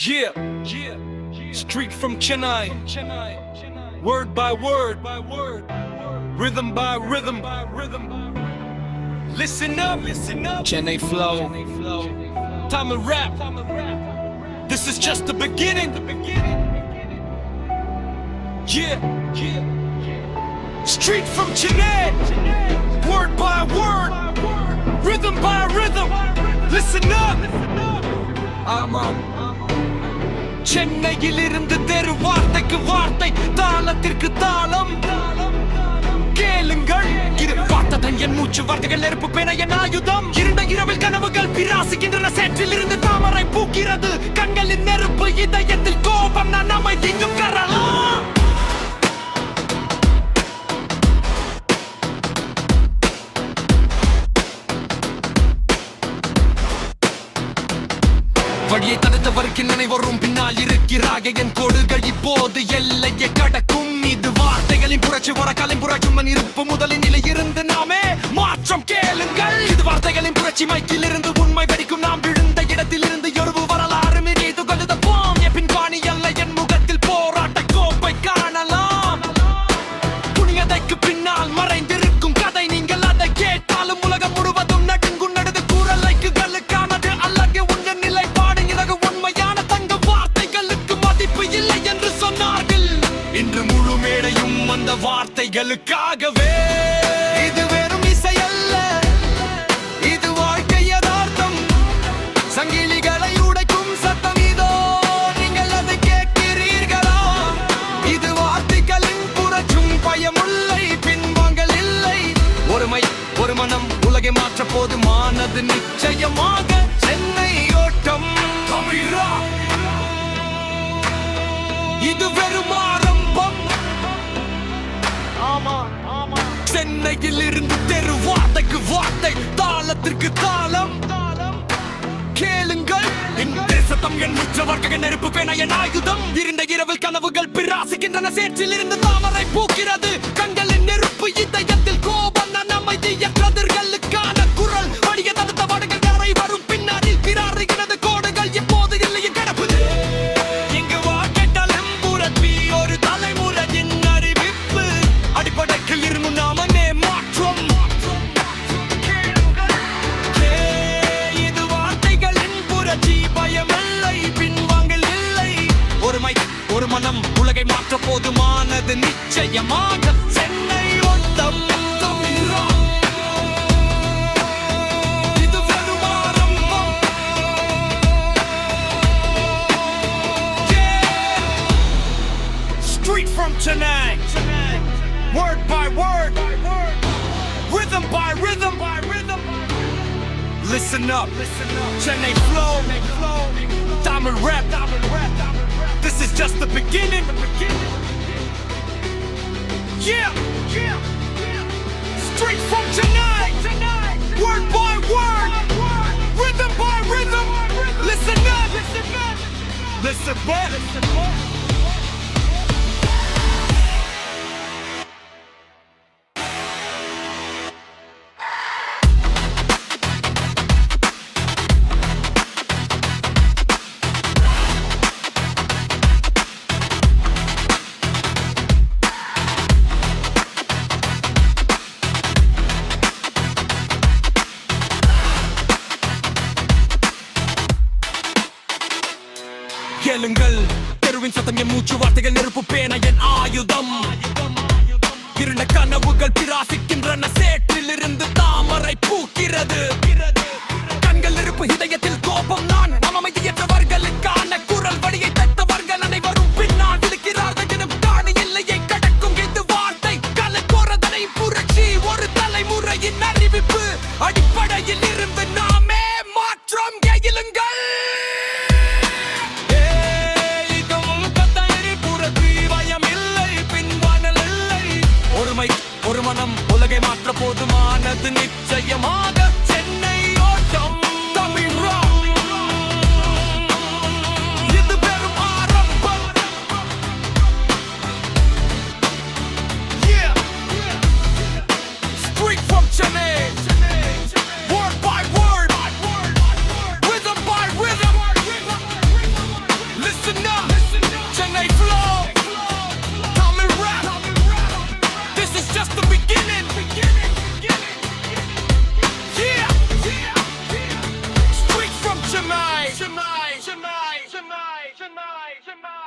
Yeah, street from Chennai, word by word, rhythm by rhythm. Listen up, Chennai flow, Tamil rap. This is just the beginning. Yeah, street from Chennai, word by word, rhythm by rhythm. Listen up. சென்னையிலிருந்து தெரு வார்த்தைக்கு வார்த்தை, தாளத்திற்கு தாளம். கேளுங்கள், இது பார்த்ததன் என் மூச்சு, வார்த்தைகள் நெருப்பு பேன என் ஆயுதம். இருண்ட இரவில் கனவுகள் பிராசிக்கின்றன, சேற்றிலிருந்து தாமரை பூக்கிறது. கண்களின் நெருப்பு, இதயத்தில் கோபம், நான் அமைதியும் கரலாம். வழியை தடுத்தவருக்கு நினைவரும் பின்னால் இருக்கிறாக என் கோடுகள் இப்போது எல்லையை கடக்கும். இது வார்த்தைகளின் புரட்சி, வரக்காலின் புரட்சும் இருப்பு முதலின் நிலை இருந்து நாமே மாற்றம் கேளுங்கள். இது வார்த்தைகளின் புரட்சி, மைக்கில் இருந்து உண்மை வெடிக்கும். நாம் விழுந்த இடத்தில் இருந்து எருவு வரலாறு மீது கொண்டு போம். என் பின்பாணி அல்ல, என் முகத்தில் போராட்ட கோப்பை காணலாம். புனியதைக்கு பின்னால் மறைந்திருக்கும் கதை, நீங்கள் அதை கேட்டாலும் உலகம் முழுவதும் நடுங்கும். நடுது கூறலைக்கு கல்லுக்கானது அல்லது உங்கள் நிலை உண்மையான தங்க வார்த்தைகளுக்கு மதிப்பு இல்லை என்று சொன்னார்கள். இன்று முழு மேடையும் அந்த வார்த்தைகளுக்காகவே. இது வெறும் இசை அல்ல, இது வாழ்க்கை யதார்த்தம். சங்கிலிகளை உடைக்கும் சத்தம் இதோ, நீங்கள் அதை கேட்கிறீர்களா? இது வார்த்தைகளின் புரட்சும், பயமுல்லை, பின்வாங்கல் இல்லை. ஒருமை, ஒரு மனம் உலகை மாற்ற போதுமானது நிச்சயமாக. சென்னை ஓட்டம், இது வெறும் ஆரம்பம். சென்னையில் இருந்து தெரு வார்த்தைக்கு வார்த்தை, தாளத்திற்கு தாளம். கேளுங்கள், என் தேசத்தம், என் உச்ச வர்க்க நெருப்பு பேன என் ஆயுதம். இருண்ட இரவில் கனவுகள் பிராசிக்கின்றன, சேற்றில் இருந்து தாமரை பூக்கிறது. கண்களின் நெருப்பு, இதயத்தில் கோபம், நான் அமைதிய கதிர்களுக்கான குரல். வடிய தடுத்த வடகள் கரை வரும் பின்னாரில் பிராறுகிறது கோடுகள். எப்போது இல்லையே கிடப்புது இங்கு வாக்கெட்டாலும் புரட்சி, ஒரு தலைமுறையின் அறிவிப்பு. அடிப்படையில் இருந்து நாமே மாற்றம். இது வார்த்தைகளின் புரட்சி, பயமில்லை, பின்வாங்கல் இல்லை. ஒருமை, ஒரு மனம் உலகை மாற்ற போதுமானது நிச்சயமாக. சென்னை ஓட்டம், இது வெறும் ஆரம்பம். Street from Chennai, word by word, rhythm by rhythm. Listen up, Chennai flow, Tamil rap. This is just the beginning. Yeah, straight from Chennai, word by word, rhythm by rhythm. Listen up, listen up. கேளுங்கள், தெருவின் சத்தம் என் மூச்சு, வார்த்தைகள் நெருப்பு பேன என் ஆயுதம். இருண்ட கனவுகள் பிராசிக்கின்றன, சேற்றில் இருந்து தாமரை பூக்கிறது. கண்கள் நெருப்பு, இதயத்தில் கோபம், நான் அமைதியற்றவர்களுக்கான குரல். வழியை தட்டவர்கள் அனைவரும் பின்னால் விழுக்கிறார்கள் எனும் காணி எல்லையை கடக்கும். இது வார்த்தை கலக்கோரதனை புரட்சி, ஒரு தலைமுறையின் அறிவிப்பு. அடிப்படையில் இருந்து நாமே மாற்றம் கேளுங்கள். ஒரு மனம் உலகை மாற்ற போதுமானது நிச்சயமாக. சென்னை ஓட்டம், தமிழ் ராக், இது வெறும் ஆரம்பம். Street from Chennai, word by word, rhythm by rhythm. Simba